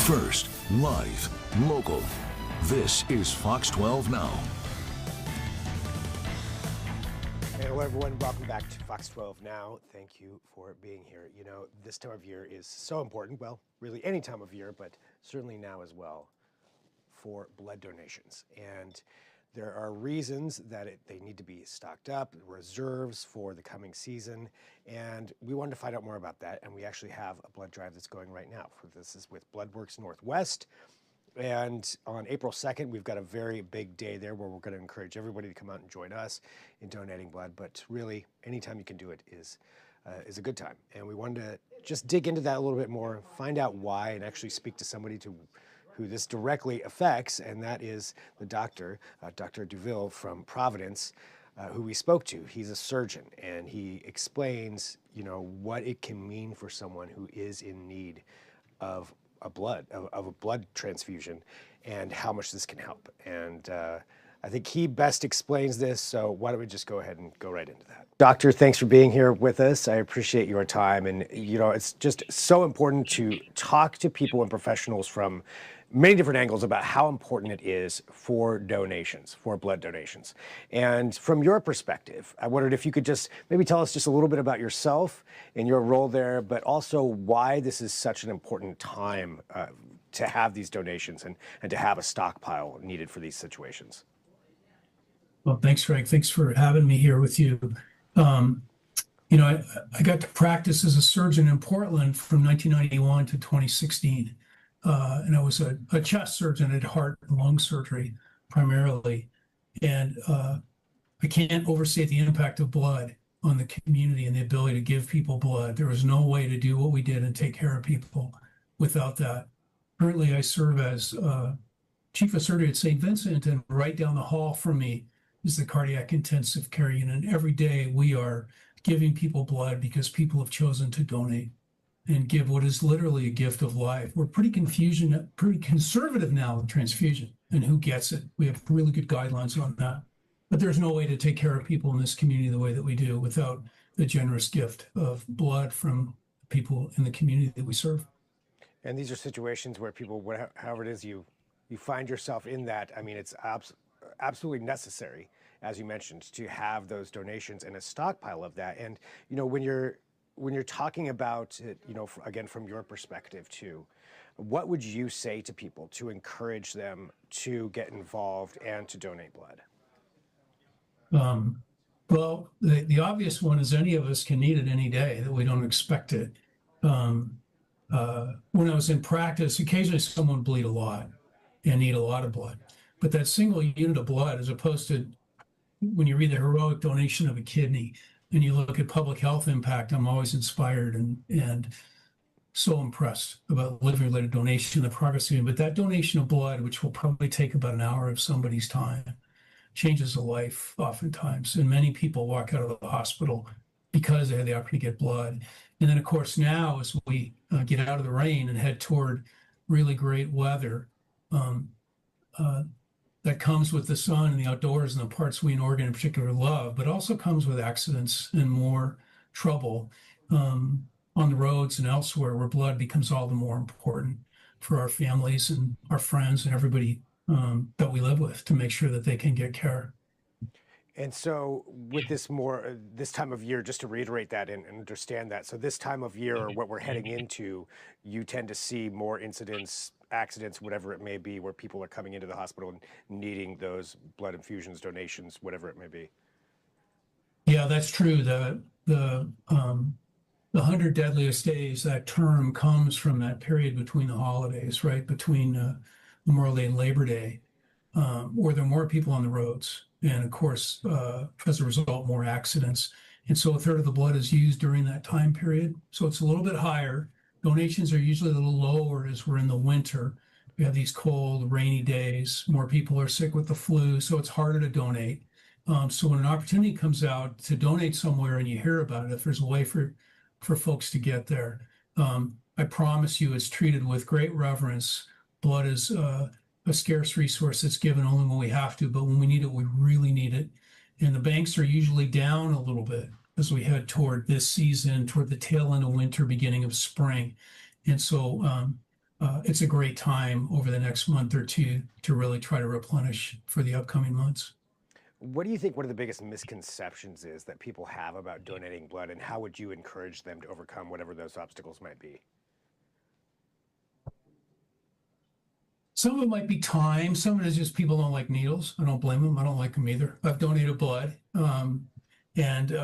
First, live, local. This is Fox 12 Now. Hello, everyone. Welcome back to Fox 12 Now. Thank you for being here. You know, this time of year is so important. Well, really any time of year, but certainly now as well for blood donations. And there are reasons that they need to be stocked up, reserves for the coming season. And we wanted to find out more about that. And we actually have a blood drive that's going right now. This is with Bloodworks Northwest. And on April 2nd, we've got a very big day there where we're going to encourage everybody to come out and join us in donating blood. But really, anytime you can do it is a good time. And we wanted to just dig into that a little bit more, find out why, and actually speak to somebody who this directly affects, and that is the doctor, Dr. Douville from Providence, who we spoke to. He's a surgeon, and he explains, you know, what it can mean for someone who is in need of a blood transfusion, and how much this can help. And I think he best explains this, so why don't we just go ahead and go right into that. Doctor, thanks for being here with us. I appreciate your time. And, you know, it's just so important to talk to people and professionals from many different angles about how important it is for donations, for blood donations. And from your perspective, I wondered if you could just maybe tell us just a little bit about yourself and your role there, but also why this is such an important time to have these donations and to have a stockpile needed for these situations. Well, thanks, Greg. Thanks for having me here with you. You know, I got to practice as a surgeon in Portland from 1991 to 2016. And I was a chest surgeon at heart and lung surgery primarily. And I can't overstate the impact of blood on the community and the ability to give people blood. There was no way to do what we did and take care of people without that. Currently, I serve as chief of surgery at St. Vincent, and right down the hall from me is the cardiac intensive care unit. And every day we are giving people blood because people have chosen to donate and give what is literally a gift of life. We're pretty conservative now with transfusion and who gets it. We have really good guidelines on that. But there's no way to take care of people in this community the way that we do without the generous gift of blood from people in the community that we serve. And these are situations where people, however it is you find yourself in that, I mean, it's absolutely necessary, as you mentioned, to have those donations and a stockpile of that. And, you know, when you're talking about it, you know, again, from your perspective too, what would you say to people to encourage them to get involved and to donate blood? Well, the obvious one is any of us can need it any day, that we don't expect it. When I was in practice, occasionally someone would bleed a lot and need a lot of blood. But that single unit of blood, as opposed to when you read the heroic donation of a kidney and you look at public health impact, I'm always inspired and so impressed about living-related donation, the progress we've made. But that donation of blood, which will probably take about an hour of somebody's time, changes a life oftentimes. And many people walk out of the hospital because they had the opportunity to get blood. And then, of course, now as we get out of the rain and head toward really great weather, that comes with the sun and the outdoors and the parts we in Oregon in particular love, but also comes with accidents and more trouble on the roads and elsewhere, where blood becomes all the more important for our families and our friends and everybody that we live with to make sure that they can get care. And so with this time of year, just to reiterate that and understand that, so this time of year, or what we're heading into, you tend to see more incidents, accidents, whatever it may be, where people are coming into the hospital and needing those blood infusions, donations, whatever it may be. Yeah, that's true. The 100 deadliest days, that term comes from that period between the holidays, right? Between Memorial Day and Labor Day, where there are more people on the roads. And of course, as a result, more accidents. And so a third of the blood is used during that time period. So it's a little bit higher. Donations are usually a little lower as we're in the winter. We have these cold, rainy days. More people are sick with the flu, so it's harder to donate. So when an opportunity comes out to donate somewhere and you hear about it, if there's a way for folks to get there, I promise you it's treated with great reverence. Blood is a scarce resource that's given only when we have to, but when we need it, we really need it. And the banks are usually down a little bit as we head toward this season, toward the tail end of winter, beginning of spring. And so it's a great time over the next month or two to really try to replenish for the upcoming months. What do you think one of the biggest misconceptions is that people have about donating blood, and how would you encourage them to overcome whatever those obstacles might be? Some of it might be time. Some of it is just people don't like needles. I don't blame them. I don't like them either. I've donated blood. And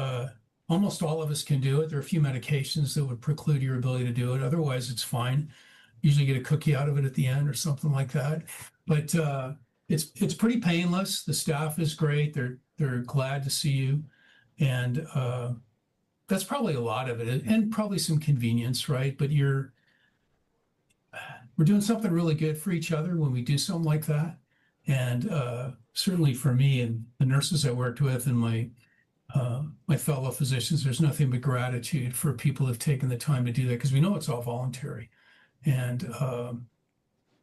almost all of us can do it. There are a few medications that would preclude your ability to do it. Otherwise, it's fine. Usually get a cookie out of it at the end or something like that. But it's pretty painless. The staff is great. They're glad to see you. And that's probably a lot of it. And probably some convenience, right? But we're doing something really good for each other when we do something like that. And certainly for me and the nurses I worked with and my fellow physicians, there's nothing but gratitude for people who've taken the time to do that because we know it's all voluntary. And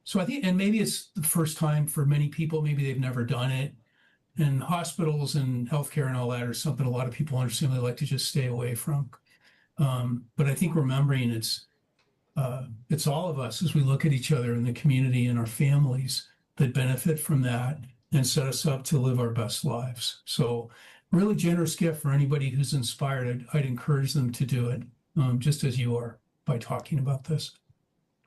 so I think, and maybe it's the first time for many people, maybe they've never done it. And hospitals and healthcare and all that are something a lot of people understandably like to just stay away from. But I think remembering it's all of us as we look at each other in the community and our families that benefit from that and set us up to live our best lives. So really generous gift for anybody who's inspired. I'd encourage them to do it, just as you are by talking about this.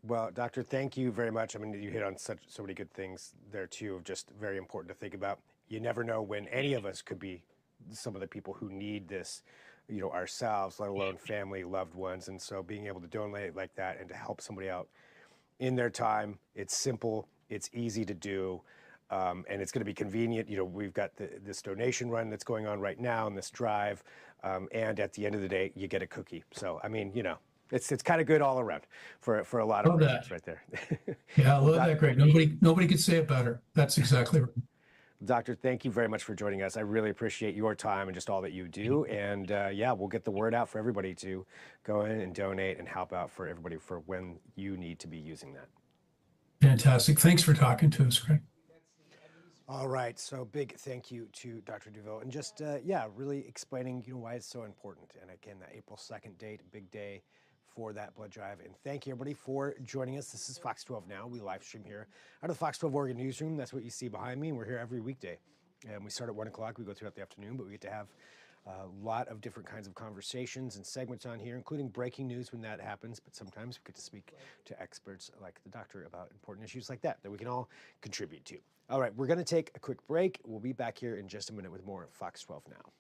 Well, Doctor, thank you very much. I mean, you hit on so many good things there too, just very important to think about. You never know when any of us could be some of the people who need this, ourselves, let alone family, loved ones. And so being able to donate like that and to help somebody out in their time, it's simple, it's easy to do, and it's going to be convenient. We've got this donation run that's going on right now and this drive, and at the end of the day, you get a cookie. So, I mean, it's kind of good all around for a lot of reasons right there. Yeah, I love that, Greg. Nobody could say it better. That's exactly right. Doctor, thank you very much for joining us. I really appreciate your time and just all that you do. And yeah, we'll get the word out for everybody to go in and donate and help out for everybody for when you need to be using that. Fantastic. Thanks for talking to us, Greg. All right, so big thank you to Dr. Douville, and just really explaining why it's so important. And again, that April 2nd date, big day for that blood drive. And thank you everybody for joining us. This is Fox 12 Now. We live stream here out of the Fox 12 Oregon newsroom. That's what you see behind me, and we're here every weekday. And we start at 1 o'clock. We go throughout the afternoon, but we get to have a lot of different kinds of conversations and segments on here, including breaking news when that happens. But sometimes we get to speak to experts like the doctor about important issues like that we can all contribute to. All right, we're going to take a quick break. We'll be back here in just a minute with more Fox 12 Now.